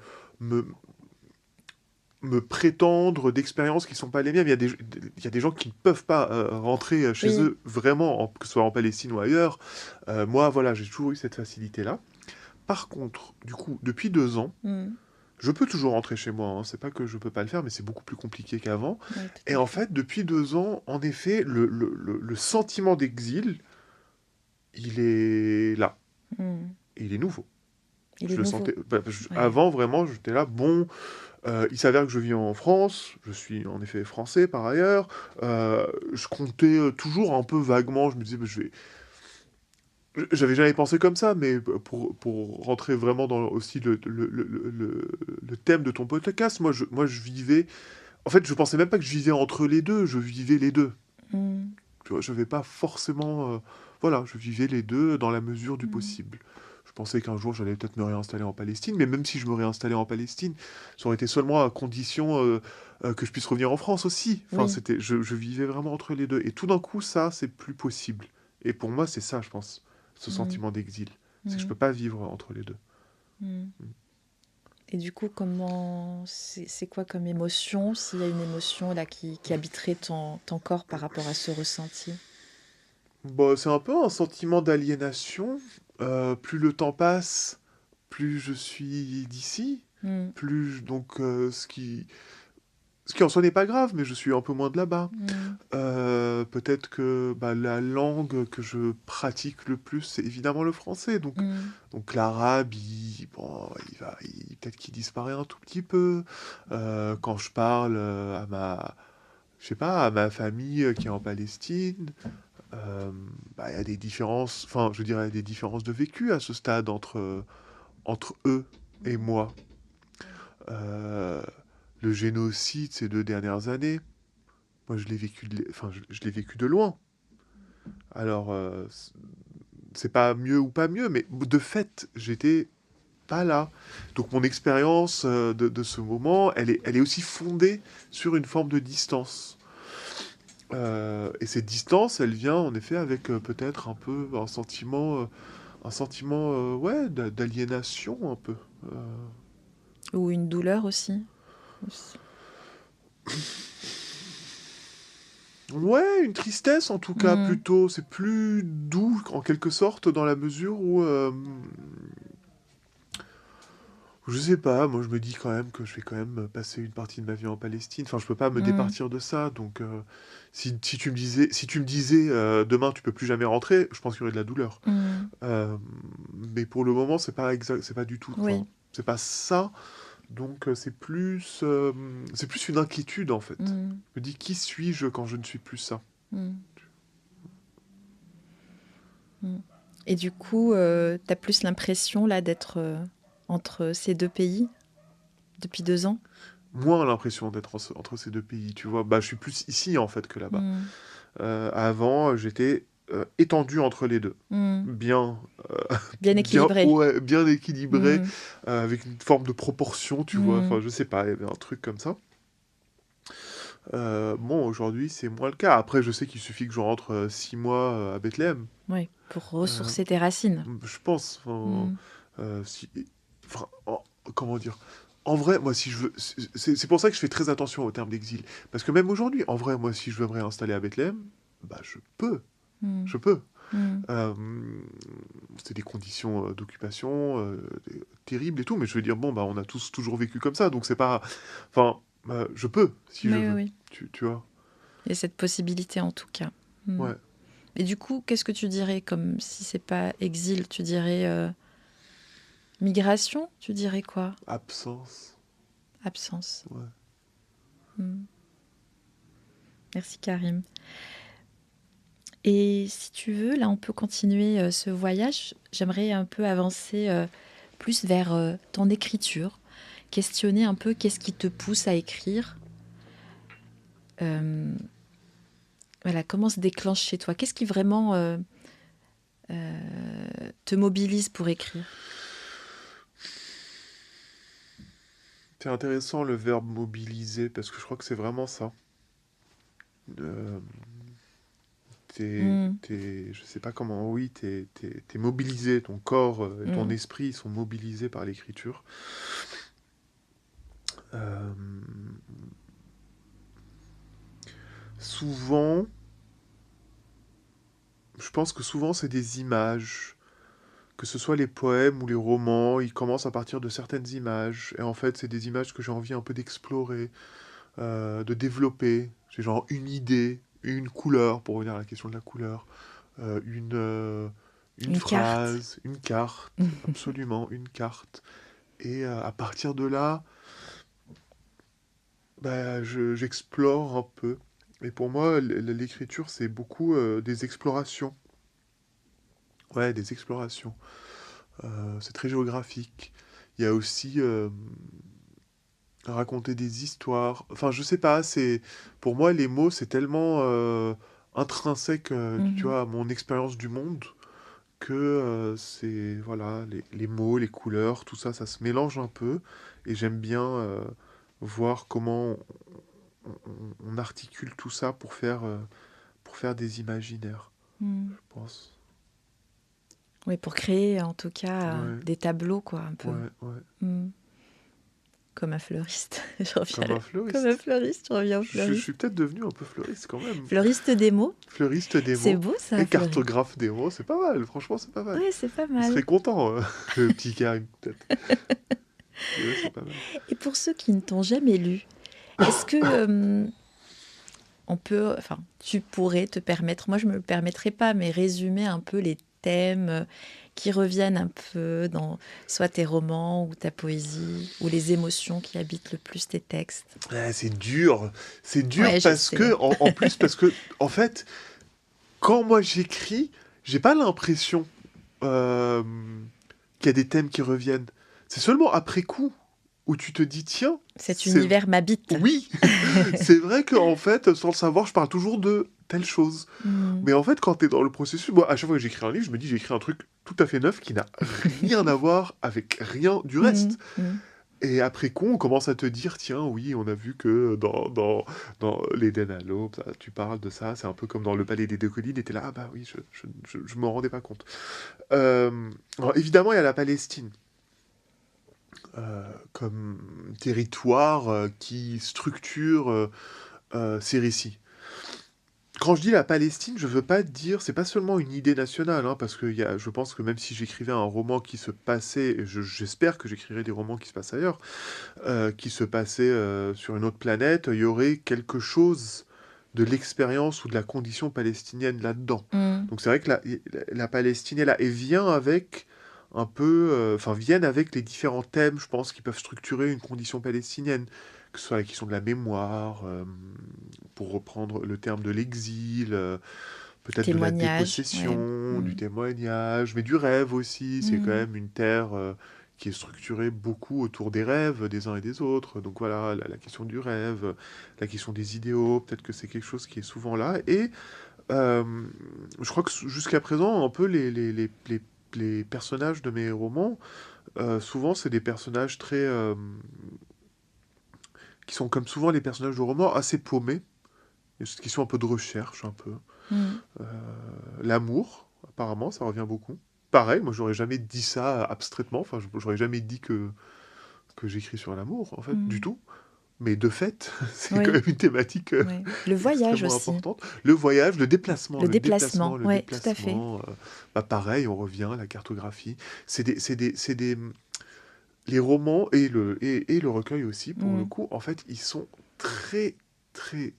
me prétendre d'expériences qui sont pas les miennes. Il y a des gens qui ne peuvent pas rentrer chez Oui. eux vraiment, que ce soit en Palestine ou ailleurs. Moi, voilà, j'ai toujours eu cette facilité-là. Par contre, du coup, depuis 2 ans, Mhm. je peux toujours rentrer chez moi. Hein. C'est pas que je peux pas le faire, mais c'est beaucoup plus compliqué qu'avant. Oui, tout Et à en fait. fait, depuis 2 ans, en effet, le sentiment d'exil, il est là. Mhm. Et il est nouveau. Il est Je le nouveau. sentais. Ouais. Avant, vraiment, j'étais là, bon, il s'avère que je vis en France, je suis en effet français par ailleurs. Je comptais toujours un peu vaguement, je me disais, bah, je vais. J'avais jamais pensé comme ça, mais pour rentrer vraiment dans aussi le thème de ton podcast, moi je vivais. En fait, je pensais même pas que je vivais entre les deux, je vivais les deux. Mhm. Tu vois, je vais pas forcément... voilà, je vivais les deux dans la mesure du Mm. possible. Je pensais qu'un jour, j'allais peut-être me réinstaller en Palestine, mais même si je me réinstallais en Palestine, ça aurait été seulement à condition que je puisse revenir en France aussi. Enfin, Oui. je vivais vraiment entre les deux. Et tout d'un coup, ça, c'est plus possible. Et pour moi, c'est ça, je pense, ce Mm. sentiment d'exil. C'est que je Mm. peux pas vivre entre les deux. Mm. Et du coup, comment c'est quoi comme émotion, s'il y a une émotion là qui habiterait ton corps par rapport à ce ressenti? Bon, c'est un peu un sentiment d'aliénation. Plus le temps passe, plus je suis d'ici, Mm. donc ce qui en soi n'est pas grave, mais je suis un peu moins de là-bas. Mm. Peut-être que bah, la langue que je pratique le plus, c'est évidemment le français. Mm. Donc l'arabe, bon, peut-être qu'il disparaît un tout petit peu. Quand je parle je sais pas, à ma famille qui est en Palestine, bah, il y a des différences, enfin, je dirais, des différences de vécu à ce stade entre eux et Mm. moi. Oui. Euh, le génocide ces 2 dernières années, moi, je l'ai vécu de loin. Alors, c'est pas mieux ou pas mieux, mais de fait, j'étais pas là. Donc, mon expérience de ce moment, elle est aussi fondée sur une forme de distance. Et cette distance, elle vient en effet avec peut-être un peu un sentiment ouais, d'aliénation un peu. Euh, Ou une douleur aussi. Aussi. ouais, une tristesse en tout cas Mm. plutôt. C'est plus doux en quelque sorte dans la mesure où je sais pas, moi je me dis quand même que je vais quand même passer une partie de ma vie en Palestine. Enfin, je peux pas me Mm. départir de ça. Donc, si tu me disais demain tu peux plus jamais rentrer, je pense qu'il y aurait de la douleur. Mm. Euh, mais pour le moment, c'est pas exact, c'est pas du tout. Enfin, Oui. c'est pas ça. Donc, c'est plus une inquiétude en fait. Mm. Je me dis qui suis-je quand je ne suis plus ça? Mm. Mm. Et du coup, tu as plus l'impression là d'être entre ces deux pays depuis 2 ans? Moins l'impression d'être entre ces deux pays, tu vois. Bah, je suis plus ici en fait que là-bas. Mm. Avant, j'étais étendu entre les deux. Mm. Bien, Bien bien, équilibré. ouais, bien équilibré, Mm. avec une forme de proportion, tu vois. Mm. Enfin, je sais pas, il y avait un truc comme ça. Bon, aujourd'hui, c'est moins le cas. Après, je sais qu'il suffit que je rentre 6 mois à Bethléem. Oui, pour Euh, ressourcer tes racines. je pense. Enfin, Mm. si, enfin, comment dire? En vrai, moi, si je veux, c'est pour ça que je fais très attention au terme d'exil. Parce que même aujourd'hui, en vrai, moi, si je veux me réinstaller à Bethléem, bah, je peux. Mm. Je peux. Mm. Euh, C'était des conditions d'occupation terribles et tout, mais je veux dire, bon, bah, on a tous toujours vécu comme ça, donc c'est pas. Enfin, je peux, si je Oui, oui, veux. oui. Tu vois? Il y a cette possibilité en tout cas. Mm. Ouais. Et du coup, qu'est-ce que tu dirais comme si c'est pas exil, tu dirais migration? Tu dirais quoi? Absence. Absence. Ouais. Mm. Merci Karim. Et si tu veux, là, on peut continuer ce voyage. J'aimerais un peu avancer plus vers ton écriture, questionner un peu qu'est-ce qui te pousse à écrire. Euh, voilà, comment se déclenche chez toi? Qu'est-ce qui vraiment te mobilise pour écrire? C'est intéressant le verbe mobiliser, parce que je crois que c'est vraiment ça. Euh, Mm, je sais pas comment, oui, t'es mobilisé, ton corps et ton mm, esprit sont mobilisés par l'écriture. Euh, souvent, je pense que souvent c'est des images, que ce soit les poèmes ou les romans, ils commencent à partir de certaines images, et en fait c'est des images que j'ai envie un peu d'explorer, de développer. J'ai genre une idée, une couleur, pour revenir à la question de la couleur, euh, une, euh, une une carte. phrase, une carte, absolument, une carte. Et à partir de là, bah, j'explore un peu. Et pour moi, l'écriture, c'est beaucoup des explorations. Ouais, des explorations. C'est très géographique. Il y a aussi raconter des histoires. Enfin, je sais pas, c'est pour moi les mots c'est tellement intrinsèque, tu Mhm. vois, à mon expérience du monde, que c'est, voilà, les mots, les couleurs, tout ça, ça se mélange un peu. Et j'aime bien voir comment on articule tout ça pour faire des imaginaires, Mhm. je pense. Oui, pour créer en tout cas Ouais, des tableaux, quoi, un peu. ouais. Mhm. Comme un fleuriste. Je Comme un reviens. Comme un fleuriste. fleuriste, je reviens au Je suis fleuriste. peut-être devenu un peu fleuriste quand même. Fleuriste des mots, Fleuriste des c'est mots beau ça, et fleurir. cartographe des mots, c'est pas mal, franchement, c'est pas mal. Ouais, c'est pas Il serait mal. content, le petit Karim, peut-être. Ouais, c'est pas mal. Et pour ceux qui ne t'ont jamais lu, est-ce que on peut, enfin, tu pourrais te permettre, moi je me le permettrais pas, mais résumer un peu les thèmes qui reviennent un peu dans soit tes romans ou ta poésie, ou les émotions qui habitent le plus tes textes. Ouais, c'est dur Ouais, je parce sais. que, en plus, parce que, en fait, quand moi j'écris, j'ai pas l'impression euh, qu'il y a des thèmes qui reviennent. C'est seulement après coup où tu te dis, tiens, Cet c'est univers m'habite. oui, c'est vrai qu'en fait, sans le savoir, je parle toujours de telle chose. Hmm. Mais en fait, quand tu es dans le processus, moi, à chaque fois que j'écris un livre, je me dis, j'écris un truc tout à fait neuf qui n'a rien à voir avec rien du Hmm. reste. Hmm. Et après coup, on commence à te dire, tiens, oui, on a vu que dans l'Éden à l'aube, tu parles de ça, c'est un peu comme dans le Palais des Deux Collines, et t'es là, ah bah oui, je m'en rendais pas compte. Alors, évidemment, il y a la Palestine comme territoire qui structure ces récits. Quand je dis la Palestine, je veux pas dire, c'est pas seulement une idée nationale, hein, parce que je pense que même si j'écrivais un roman qui se passait, et j'espère que j'écrirai des romans qui se passent ailleurs, qui se passaient sur une autre planète, il y aurait quelque chose de l'expérience ou de la condition palestinienne là-dedans. Hmm. Donc c'est vrai que la Palestine est là et vient avec un peu, enfin viennent avec les différents thèmes, je pense, qui peuvent structurer une condition palestinienne, que ce soit la question de la mémoire, pour reprendre le terme de l'exil, peut-être de la Témoignage, ouais. dépossession, du Hmm. témoignage, mais du rêve aussi. C'est quand Hmm. même une terre qui est structurée beaucoup autour des rêves des uns et des autres. Donc voilà, la question du rêve, la question des idéaux, peut-être que c'est quelque chose qui est souvent là. Et euh, je crois que jusqu'à présent, un peu les personnages de mes romans, souvent c'est des personnages très... qui sont comme souvent les personnages de romans assez paumés, qui sont un peu de recherche, un peu. Hmm. Euh, L'amour, apparemment, ça revient beaucoup. Pareil, moi j'aurais jamais dit ça abstraitement, enfin j'aurais jamais dit que j'écris sur l'amour, en fait, du Hmm. tout. Mais de fait, c'est quand Oui, même une thématique oui. Le voyage extrêmement aussi. importante. Le voyage, le déplacement, Le le déplacement, déplacement, le oui, tout à fait. déplacement. Bah pareil, on revient à la cartographie. C'est des... Les romans et le recueil aussi, pour le Hmm. coup, en fait, ils sont très, très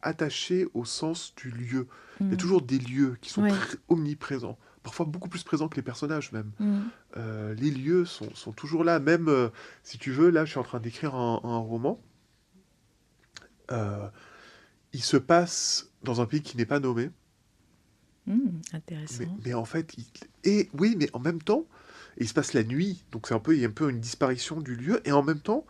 attachés au sens du lieu. Il y a Hmm. toujours des lieux qui sont Oui. très omniprésents, parfois beaucoup plus présents que les personnages même. Hmm. Les lieux sont toujours là, même si tu veux, là, je suis en train d'écrire un roman. Euh, il se passe dans un pays qui n'est pas nommé, Hmm. Intéressant. mais en fait, et oui, mais en même temps, il se passe la nuit, donc il y a un peu une disparition du lieu, et en même temps,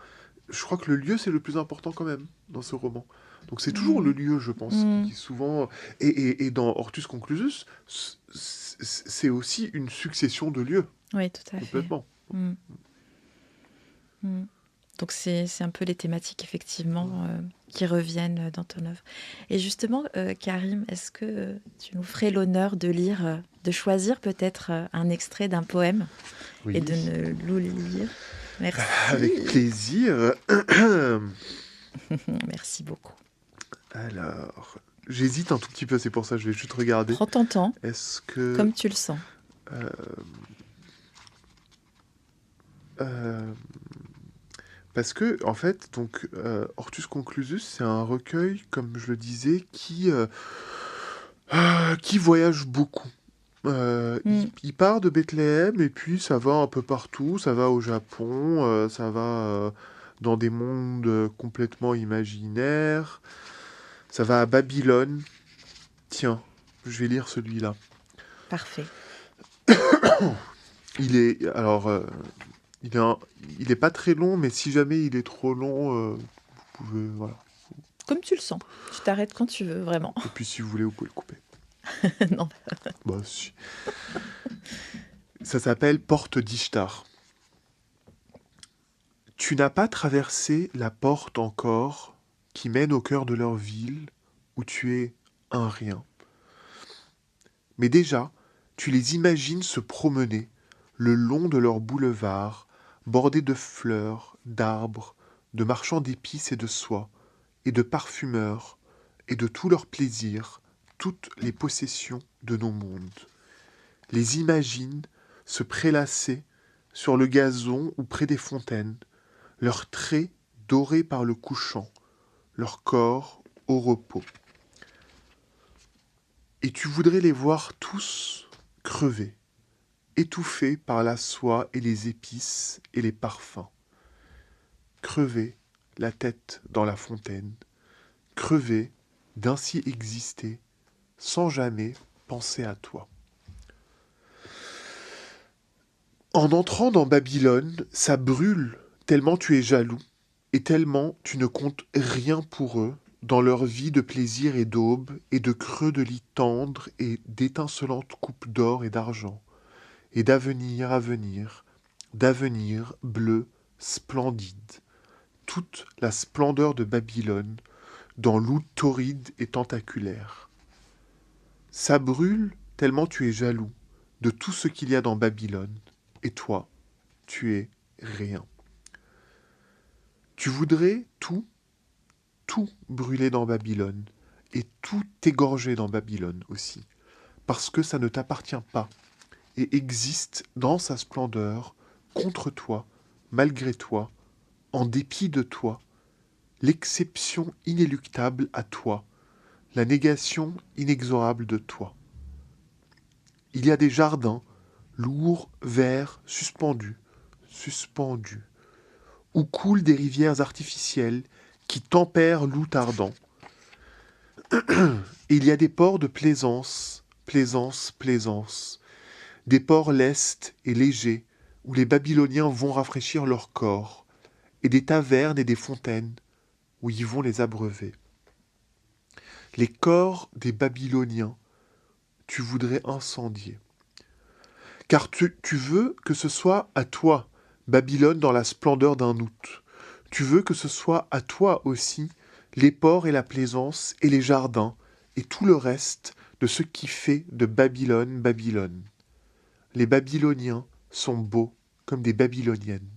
je crois que le lieu, c'est le plus important quand même dans ce roman. Donc c'est toujours le Hmm. lieu, je pense, Hmm. qui souvent... Et dans Hortus Conclusus, c'est aussi une succession de lieux, Oui, tout à fait. complètement. Hmm. Hmm. Donc c'est un peu les thématiques effectivement qui reviennent dans ton œuvre. Et justement, Karim, est-ce que tu nous ferais l'honneur de lire, de choisir peut-être un extrait d'un poème et Oui, de nous le lire? avec Merci. plaisir. Merci beaucoup. Alors, j'hésite un tout petit peu, c'est pour ça que je vais juste regarder. Prends ton temps, Est-ce que... comme tu le sens. euh, euh, parce que, en fait, donc, Hortus Conclusus, c'est un recueil, comme je le disais, qui voyage beaucoup. Hmm. Il part de Bethléem et puis ça va un peu partout. Ça va au Japon, ça va dans des mondes complètement imaginaires. Ça va à Babylone. Tiens, je vais lire celui-là. Parfait. Il est alors, il est, il est pas très long, mais si jamais il est trop long, vous pouvez voilà. Comme tu le sens. Tu t'arrêtes quand tu veux, vraiment. Et puis si vous voulez, vous pouvez le couper. Non. Bah, si. Ça s'appelle Porte d'Ishtar. Tu n'as pas traversé la porte encore qui mène au cœur de leur ville où tu es un rien. Mais déjà, tu les imagines se promener le long de leurs boulevards, bordés de fleurs, d'arbres, de marchands d'épices et de soie, et de parfumeurs, et de tous leurs plaisirs, toutes les possessions de nos mondes. Les imagines se prélasser sur le gazon ou près des fontaines, leurs traits dorés par le couchant, leur corps au repos. Et tu voudrais les voir tous crever, étouffés par la soie et les épices et les parfums. Crever la tête dans la fontaine, crever d'ainsi exister sans jamais penser à toi. En entrant dans Babylone, ça brûle tellement tu es jaloux et tellement tu ne comptes rien pour eux dans leur vie de plaisir et d'aube et de creux de lit tendre et d'étincelantes coupes d'or et d'argent et d'avenir à venir, d'avenir bleu, splendide, toute la splendeur de Babylone dans l'eau torride et tentaculaire. Ça brûle tellement tu es jaloux de tout ce qu'il y a dans Babylone, et toi, tu es rien. Tu voudrais tout brûler dans Babylone, et tout égorger dans Babylone aussi, parce que ça ne t'appartient pas, et existe dans sa splendeur, contre toi, malgré toi, en dépit de toi, l'exception inéluctable à toi, la négation inexorable de toi. Il y a des jardins, lourds, verts, suspendus, où coulent des rivières artificielles qui tempèrent l'out ardent. Et il y a des ports de plaisance, des ports lestes et légers, où les Babyloniens vont rafraîchir leur corps, et des tavernes et des fontaines, où ils vont les abreuver. Les corps des Babyloniens, tu voudrais incendier. Car tu veux que ce soit à toi, Babylone dans la splendeur d'un août. Tu veux que ce soit à toi aussi les ports et la plaisance et les jardins et tout le reste de ce qui fait de Babylone Babylone. Les Babyloniens sont beaux comme des Babyloniennes.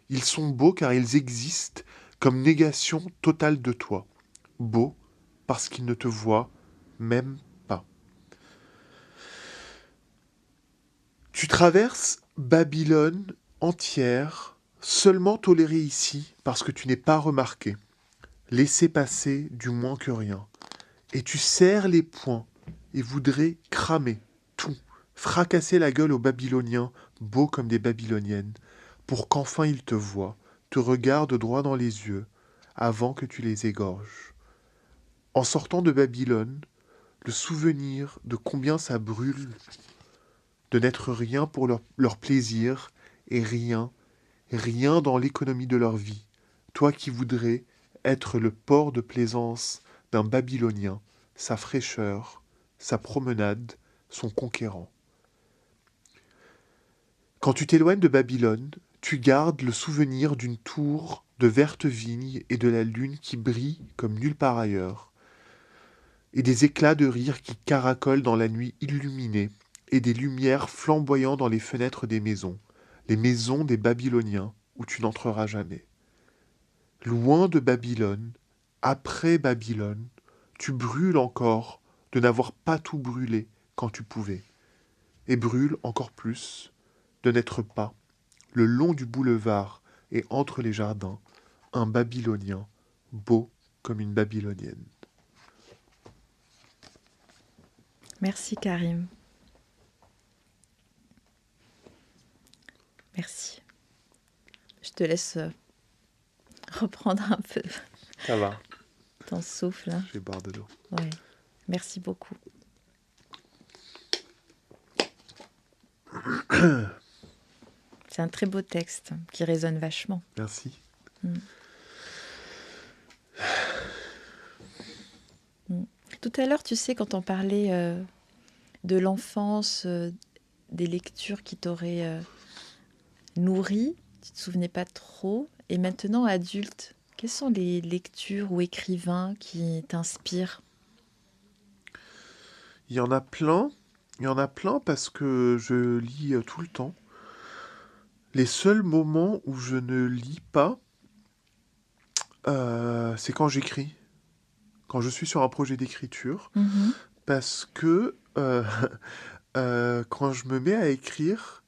Ils sont beaux car ils existent comme négation totale de toi. Beaux parce qu'ils ne te voient même pas. Tu traverses Babylone entière, seulement tolérée ici parce que tu n'es pas remarqué, laissé passer du moins que rien. Et tu serres les poings et voudrais cramer tout, fracasser la gueule aux Babyloniens, beaux comme des Babyloniennes, pour qu'enfin ils te voient, te regardent droit dans les yeux, avant que tu les égorges. En sortant de Babylone, le souvenir de combien ça brûle de n'être rien pour leur plaisir et rien dans l'économie de leur vie. Toi qui voudrais être le port de plaisance d'un Babylonien, sa fraîcheur, sa promenade, son conquérant. Quand tu t'éloignes de Babylone, tu gardes le souvenir d'une tour de vertes vignes et de la lune qui brille comme nulle part ailleurs, et des éclats de rire qui caracolent dans la nuit illuminée, et des lumières flamboyant dans les fenêtres des maisons, les maisons des Babyloniens, où tu n'entreras jamais. Loin de Babylone, après Babylone, tu brûles encore de n'avoir pas tout brûlé quand tu pouvais, et brûles encore plus de n'être pas, le long du boulevard et entre les jardins, un Babylonien beau comme une Babylonienne. Merci Karim. Merci. Je te laisse reprendre un peu Ça va, ton souffle. Hein. je vais boire de l'eau. Ouais. Merci beaucoup. C'est un très beau texte qui résonne vachement. Merci. tout à l'heure, tu sais, quand on parlait de l'enfance, des lectures qui t'auraient nourri, tu te souvenais pas trop. Et maintenant, adulte, quelles sont les lectures ou écrivains qui t'inspirent? Il y en a plein. Il y en a plein parce que je lis tout le temps. Les seuls moments où je ne lis pas, c'est quand j'écris. Quand je suis sur un projet d'écriture. Mhm. Parce que quand je me mets à écrire,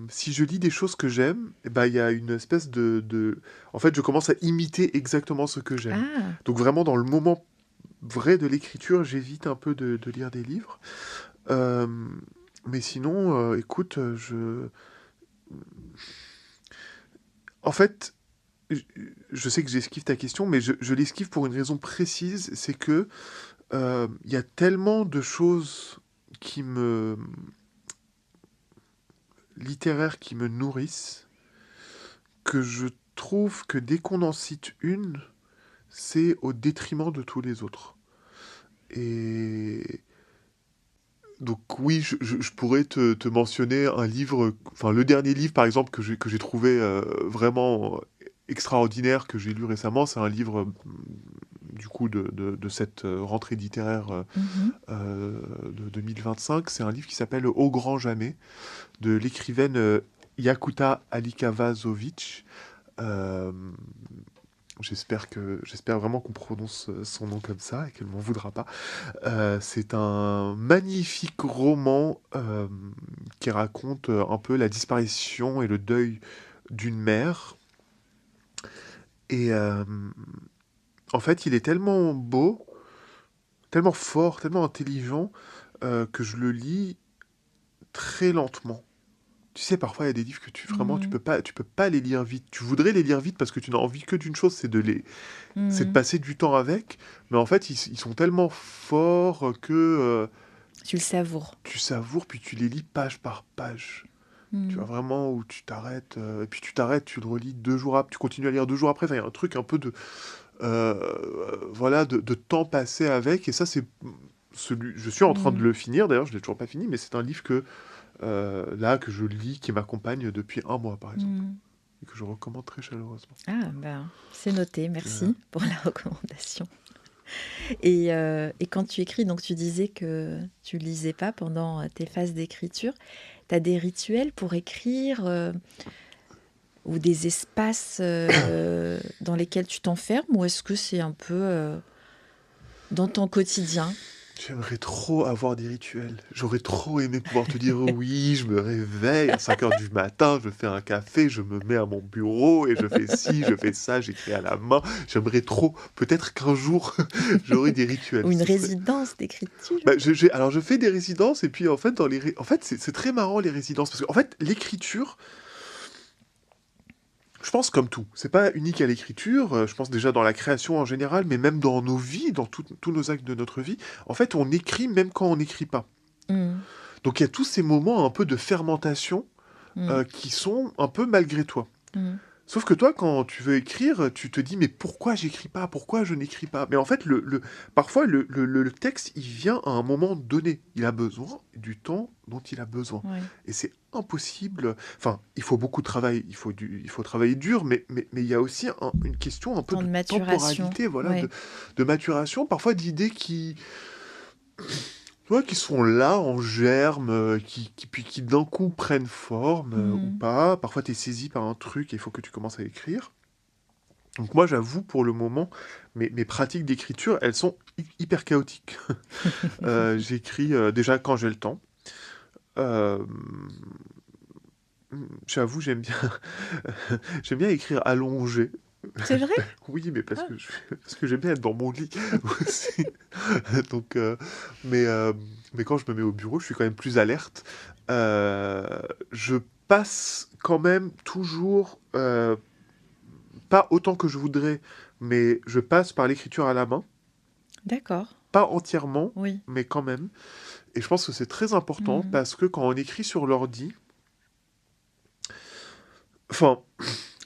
si je lis des choses que j'aime, eh ben, il y a une espèce de... En fait, je commence à imiter exactement ce que j'aime. Ah, Donc vraiment, dans le moment vrai de l'écriture, j'évite un peu de lire des livres. Euh, mais sinon, écoute, En fait, je, je sais que j'esquive ta question, mais je l'esquive pour une raison précise, c'est que il y a tellement de choses qui me... littéraires qui me nourrissent, que je trouve que dès qu'on en cite une, c'est au détriment de tous les autres. Et donc oui, je pourrais te mentionner un livre, enfin le dernier livre par exemple que j'ai trouvé vraiment extraordinaire, que j'ai lu récemment, c'est un livre du coup de cette rentrée littéraire mhm. de 2025. C'est un livre qui s'appelle Au grand jamais, de l'écrivaine Yakuta Alikavazovic. Euh, j'espère vraiment qu'on prononce son nom comme ça et qu'elle m'en voudra pas. C'est un magnifique roman qui raconte un peu la disparition et le deuil d'une mère. Et en fait, il est tellement beau, tellement fort, tellement intelligent que je le lis très lentement. Tu sais, parfois il y a des livres que vraiment Mhm. tu peux pas les lire vite. Tu voudrais les lire vite parce que tu n'as envie que d'une chose, c'est de Mhm. passer du temps avec. Mais en fait, ils sont tellement forts que Tu le savoures. tu savoures puis tu les lis page par page. Tu vois Mhm. vraiment où tu t'arrêtes et puis tu t'arrêtes, tu le relis 2 jours après, tu continues à lire 2 jours après. Enfin, il y a un truc un peu de voilà de temps passé avec. Et ça, c'est celui. Je suis en train de Mhm. le finir. D'ailleurs, je l'ai toujours pas fini, mais c'est un livre que là que je lis, qui m'accompagne depuis un mois, par exemple, Mhm. et que je recommande très chaleureusement. Ah, ben, c'est noté, Voilà. merci pour la recommandation. Et quand tu écris, donc tu disais que tu lisais pas pendant tes phases d'écriture, tu as des rituels pour écrire ou des espaces dans lesquels tu t'enfermes ou est-ce que c'est un peu dans ton quotidien? J'aimerais trop avoir des rituels. J'aurais trop aimé pouvoir te dire oui, je me réveille à 5 heures du matin, je fais un café, je me mets à mon bureau et je fais ci, je fais ça, j'écris à la main. J'aimerais trop. Peut-être qu'un jour, j'aurai des rituels. Ou une Ce serait... résidence d'écriture? Bah, alors, je fais des résidences et puis en fait, en fait c'est très marrant les résidences parce qu'en fait, l'écriture, je pense comme tout. C'est pas unique à l'écriture. Je pense déjà dans la création en général, mais même dans nos vies, dans tous nos actes de notre vie. En fait, on écrit même quand on n'écrit pas. Mm, Donc il y a tous ces moments un peu de fermentation mm, qui sont un peu malgré toi. mm, Sauf que toi, quand tu veux écrire, tu te dis mais pourquoi j'écris pas? Pourquoi je n'écris pas? Mais en fait, parfois le texte, il vient à un moment donné. Il a besoin du temps dont il a besoin. ouais. Et c'est impossible. Enfin, il faut beaucoup de travail, il faut travailler dur, mais il y a aussi une question un peu Temps de de maturation, temporalité, voilà, ouais. de maturation, parfois d'idées tu vois, qui sont là en germe, puis qui d'un coup prennent forme ou Mm, pas. Parfois, tu es saisi par un truc et il faut que tu commences à écrire. Donc moi, j'avoue, pour le moment, mes pratiques d'écriture, elles sont hyper chaotiques. J'écris déjà quand j'ai le temps. Euh, J'avoue, j'aime bien écrire allongé. c'est vrai? Oui, mais Ah, parce que j'aime bien être dans mon lit aussi. Donc, mais quand je me mets au bureau, je suis quand même plus alerte. Je passe quand même toujours, pas autant que je voudrais, mais je passe par l'écriture à la main. d'accord, Pas entièrement, oui. mais quand même. Et je pense que c'est très important Mm, parce que quand on écrit sur l'ordi, enfin,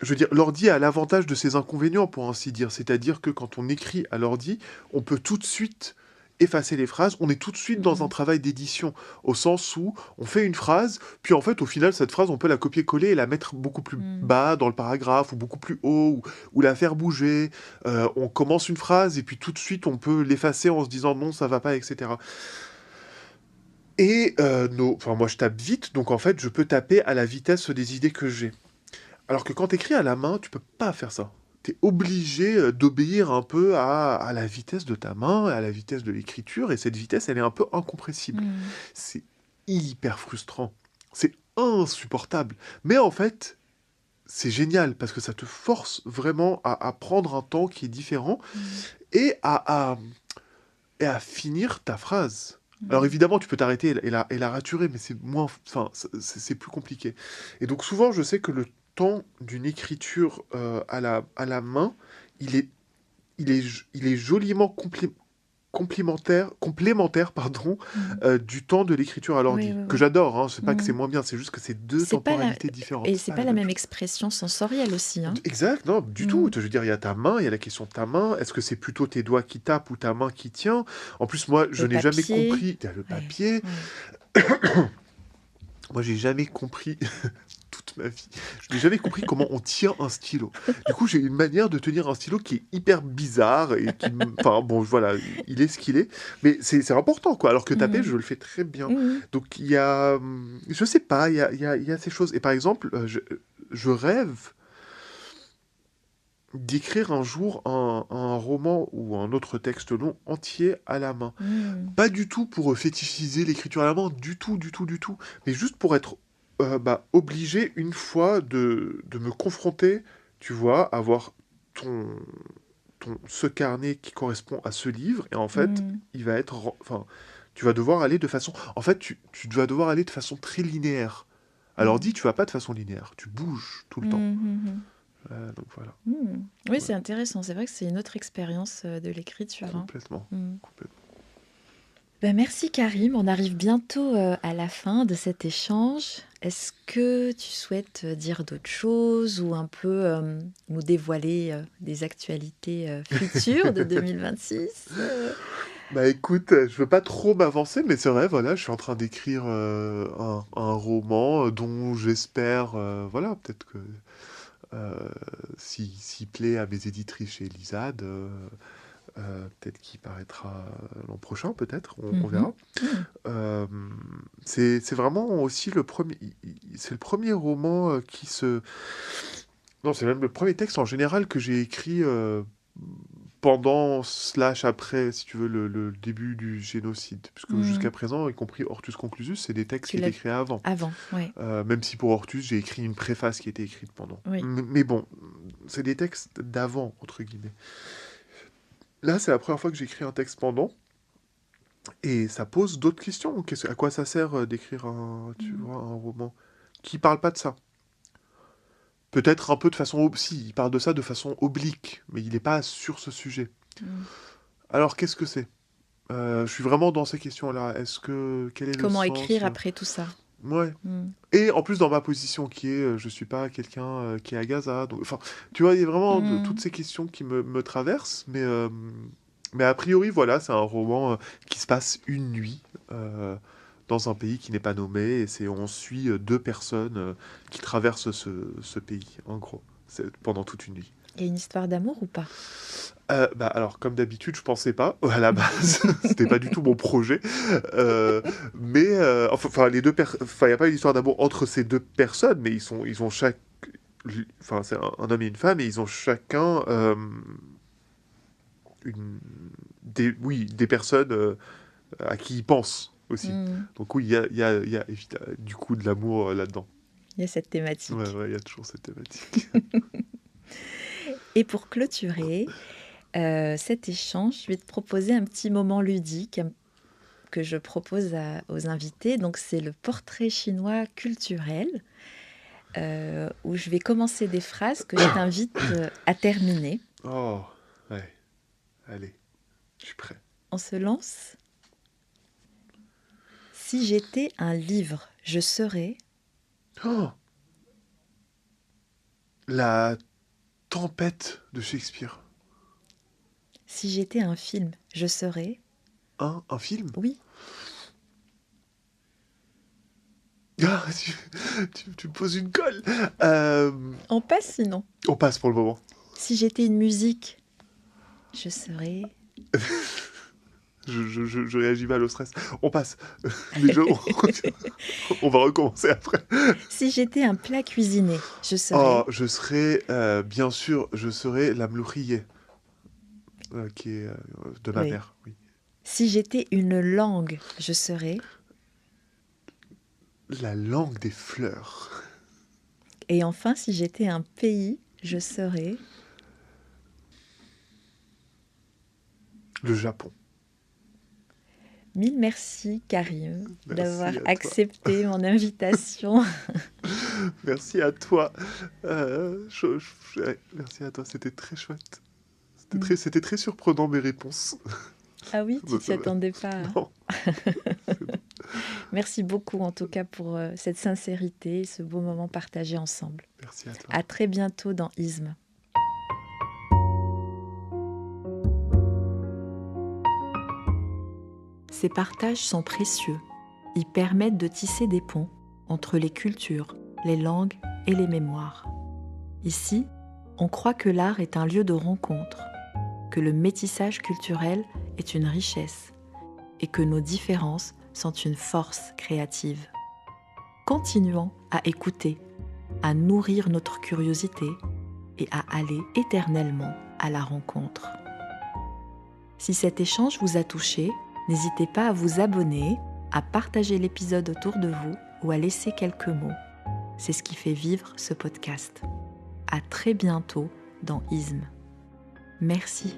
je veux dire, l'ordi a l'avantage de ses inconvénients, pour ainsi dire. C'est-à-dire que quand on écrit à l'ordi, on peut tout de suite effacer les phrases, on est tout de suite dans un travail d'édition, au sens où on fait une phrase, puis en fait, au final, cette phrase, on peut la copier-coller et la mettre beaucoup plus bas dans le paragraphe, ou beaucoup plus haut, ou la faire bouger. On commence une phrase, et puis tout de suite, on peut l'effacer en se disant non, ça va pas, etc. Et moi, je tape vite, donc en fait, je peux taper à la vitesse des idées que j'ai. Alors que quand tu écris à la main, tu peux pas faire ça. Tu es obligé d'obéir un peu à la vitesse de ta main, à la vitesse de l'écriture, et cette vitesse, elle est un peu incompressible. C'est hyper frustrant. C'est insupportable. Mais en fait, c'est génial, parce que ça te force vraiment à prendre un temps qui est différent, et à finir ta phrase. Alors évidemment, tu peux t'arrêter et la raturer, mais c'est moins, enfin, c'est plus compliqué. Et donc souvent, je sais que le temps d'une écriture à la main, il est, il est joliment complémentaire pardon, du temps de l'écriture à l'ordi, Oui, oui, que oui. j'adore, hein, c'est pas que c'est moins bien, c'est juste que c'est deux C'est pas la... temporalités différentes, Et c'est c'est pas pas la la même même chose. expression sensorielle aussi, hein. Exact, non, du tout. Je veux dire, il y a ta main, il y a la question de ta main. Est-ce que c'est plutôt tes doigts qui tapent ou ta main qui tient? En plus, moi, je Le n'ai jamais papier. compris. Il y a le Ouais, papier. ouais. Moi, j'ai jamais compris toute ma vie. Je n'ai jamais compris comment on tient un stylo. Du coup, j'ai une manière de tenir un stylo qui est hyper bizarre et enfin, bon, voilà, il est ce qu'il est. Mais c'est important, quoi. Alors que taper, je le fais très bien. Mhm. Donc, il y a... Je sais pas, il y a ces choses. Et par exemple, je rêve d'écrire un jour un roman ou un autre texte long entier à la main. Mhm. Pas du tout pour fétichiser l'écriture à la main, du tout, du tout, du tout. Mais juste pour être obligé une fois de me confronter, tu vois, à voir ton, ce carnet qui correspond à ce livre. Et en fait, Mhm. il va être... Enfin, tu vas devoir aller de façon... En fait, tu dois devoir aller de façon très linéaire. Alors dis, tu vas pas de façon linéaire. Tu bouges tout le temps. Mhm. Donc voilà. Mhm. Oui, Ouais. c'est intéressant. C'est vrai que c'est une autre expérience de l'écriture, hein. Complètement. Mhm. Complètement. Ben, merci Karim, on arrive bientôt à la fin de cet échange. Est-ce que tu souhaites dire d'autres choses ou un peu nous dévoiler des actualités futures de 2026 Bah écoute, je veux pas trop m'avancer, mais c'est vrai, voilà, je suis en train d'écrire un roman dont j'espère, voilà, peut-être que s'il plaît à mes éditrices chez Elisade, peut-être qu'il paraîtra l'an prochain, peut-être, on Mhm. verra. Mhm. Euh, c'est vraiment aussi le premier, c'est le premier roman qui se... Non, c'est même le premier texte en général que j'ai écrit pendant slash après, si tu veux, le début du génocide. Puisque jusqu'à Mhm. présent, y compris Hortus Conclusus, c'est des textes Tu qui l'as étaient créés avant. avant, ouais. Même si pour Hortus, j'ai écrit une préface qui a été écrite pendant. Oui. Mais bon, c'est des textes d'avant, entre guillemets. Là, c'est la première fois que j'écris un texte pendant. Et ça pose d'autres questions. À quoi ça sert d'écrire tu Mhm. vois, un roman qui parle pas de ça? Peut-être un peu de façon... Si, il parle de ça de façon oblique, mais il n'est pas sur ce sujet. Mhm. Alors, qu'est-ce que c'est? Je suis vraiment dans ces questions-là. Quel est le Comment sens? écrire après tout ça? Ouais. Mhm. Et en plus, dans ma position qui est, je suis pas quelqu'un qui est à Gaza. Donc, enfin, tu vois, il y a vraiment toutes Mhm. ces questions qui me traversent. Mais a priori, voilà, c'est un roman qui se passe une nuit dans un pays qui n'est pas nommé. Et on suit deux personnes qui traversent ce pays, en gros, pendant toute une nuit. Il y a une histoire d'amour ou pas? Bah, alors, comme d'habitude, je pensais pas à la base. C'était pas du tout mon projet. Mais enfin, enfin, il y a pas une histoire d'amour entre ces deux personnes, mais ils ont enfin, c'est un homme et une femme, et ils ont chacun une, oui, des personnes à qui ils pensent aussi. Mhm. Donc oui, il y a du coup de l'amour là-dedans. Il y a cette Ouais, thématique. ouais, il y a toujours cette thématique. Et pour clôturer cet échange, je vais te proposer un petit moment ludique que je propose aux invités. Donc, c'est le portrait chinois culturel, où je vais commencer des phrases que je t'invite à terminer. Oh, ouais, allez, je suis prêt. On se lance. Si j'étais un livre, je serais... Oh, la tempête de Shakespeare. Si j'étais un film, je serais... Un film? Oui. Ah, tu me poses une colle. On passe sinon. On passe pour le moment. Si j'étais une musique, je serais... Je réagis mal au stress. On passe. Déjà, on va recommencer après. Si j'étais un plat cuisiné, je serais... Oh, je serais, bien sûr, je serais la mlourier, qui est de ma Oui. mère. Oui. Si j'étais une langue, je serais... La langue des fleurs. Et enfin, si j'étais un pays, je serais... Le Japon. Mille merci, Karim, Merci d'avoir à toi. accepté mon invitation. Merci à toi. Ouais, merci à toi, c'était très chouette. C'était très surprenant mes réponses. Ah oui, tu t'y attendais pas. Hein. Non. Merci beaucoup en tout cas pour cette sincérité et ce beau moment partagé ensemble. Merci à toi. À très bientôt dans ISM. Ces partages sont précieux. Ils permettent de tisser des ponts entre les cultures, les langues et les mémoires. Ici, on croit que l'art est un lieu de rencontre, que le métissage culturel est une richesse et que nos différences sont une force créative. Continuons à écouter, à nourrir notre curiosité et à aller éternellement à la rencontre. Si cet échange vous a touché, n'hésitez pas à vous abonner, à partager l'épisode autour de vous ou à laisser quelques mots. C'est ce qui fait vivre ce podcast. À très bientôt dans ISM. Merci.